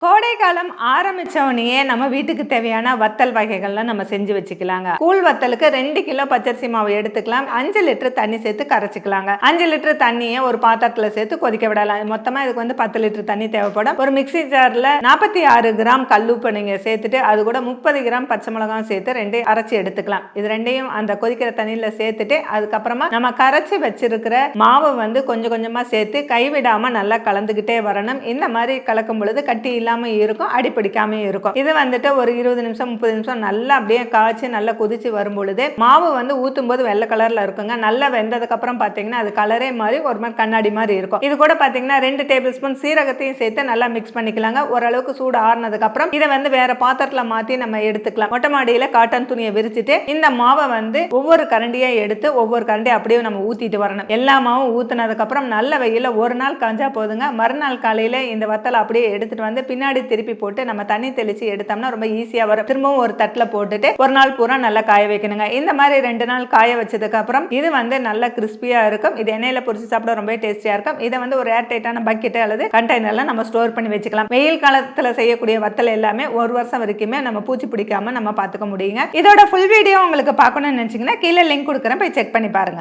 கோடை காலம் ஆரம்பிச்சோடனே நம்ம வீட்டுக்கு தேவையான வத்தல் வகைகள்லாம் நம்ம செஞ்சு வச்சுக்கலாங்க. கூழ் வத்தலுக்கு 2 கிலோ பச்சரிசி மாவு எடுத்துக்கலாம். 5 லிட்டர் தண்ணி சேர்த்து கரைச்சிக்கலாங்க. 5 லிட்டர் தண்ணியை ஒரு பாத்திரத்துல சேர்த்து கொதிக்க விடலாம். மொத்தமா இதுக்கு 10 லிட்டர் தண்ணி தேவைப்படும். ஒரு மிக்சி ஜார்ல 46 கிராம் கல்லுப்பு நீங்க சேர்த்துட்டு அது கூட 30 கிராம் பச்சை மிளகாய் சேர்த்து 2 அரைச்சி எடுத்துக்கலாம். இது ரெண்டையும் அந்த கொதிக்கிற தண்ணியில சேர்த்துட்டு அதுக்கப்புறமா நம்ம கரைச்சி வச்சிருக்கிற மாவு கொஞ்சம் கொஞ்சமா சேர்த்து கைவிடாம நல்லா கலந்துகிட்டே வரணும். இந்த மாதிரி கலக்கும் பொழுது கட்டி இருக்கும், அடிப்பிடிக்காம இருக்கும். இது ஒரு 20 நிமிஷம் 30 நிமிஷம் நல்லா அப்படியே காய்ச்சி நல்லா கொதிச்சு வரும் பொழுது மாவு ஊத்தும் போது வெள்ளை கலர்ல இருக்குங்க. நல்லா வெந்ததுக்கு அப்புறம் பாத்தீங்கன்னா அது கலரே மாதிரி ஒரு மாதிரி கண்ணாடி மாதிரி இருக்கும். இது கூட பாத்தீங்கன்னா 2 டேபிள் ஸ்பூன் சீரகத்தையும் சேர்த்து நல்லா மிக்ஸ் பண்ணிக்கலாங்க. ஓரளவுக்கு சூடு ஆறுனதுக்கு அப்புறம் இதை வேற பாத்திரத்துல மாத்தி நம்ம எடுத்துக்கலாம். மொட்டை மாடியில காட்டன் துணியை விரிச்சிட்டு இந்த மாவை ஒவ்வொரு கரண்டியா எடுத்து ஒவ்வொரு கரண்டியா அப்படியே நம்ம ஊத்திட்டு வரணும். எல்லா மாவும் ஊத்துனதுக்கு அப்புறம் நல்ல வெயில ஒரு நாள் காஞ்சா போதுங்க. மறுநாள் காலையில இந்த வத்தலை அப்படியே எடுத்துட்டு பின்னாடி திருப்பி போட்டு நம்ம தண்ணி தெளிச்சு எடுத்தோம்னா ரொம்ப ஈஸியா வரும். திரும்பவும் ஒரு தட்டுல போட்டுட்டு ஒரு நாள் பூரா நல்லா காய வைக்கணுங்க. இந்த மாதிரி 2 நாள் காய வச்சதுக்கு அப்புறம் இது நல்லா கிறிஸ்பியா இருக்கும். இது எண்ணெயில பொரிச்சு சாப்பிட ரொம்ப டேஸ்டியா இருக்கும். இதை ஒரு ஏர் டைட்டான பக்கெட் அல்லது கண்டெய்னர்ல நம்ம ஸ்டோர் பண்ணி வச்சுக்கலாம். வெயில் காலத்துல செய்யக்கூடிய வத்தல் எல்லாமே ஒரு வருஷம் வரைக்குமே நம்ம பூச்சி பிடிக்காம நம்ம பாத்துக்க முடியுங்க. இதோட ஃபுல் வீடியோ உங்களுக்கு பார்க்கணும்னு நினைச்சீங்கன்னா கீழே லிங்க் கொடுக்குறேன், போய் செக் பண்ணி பாருங்க.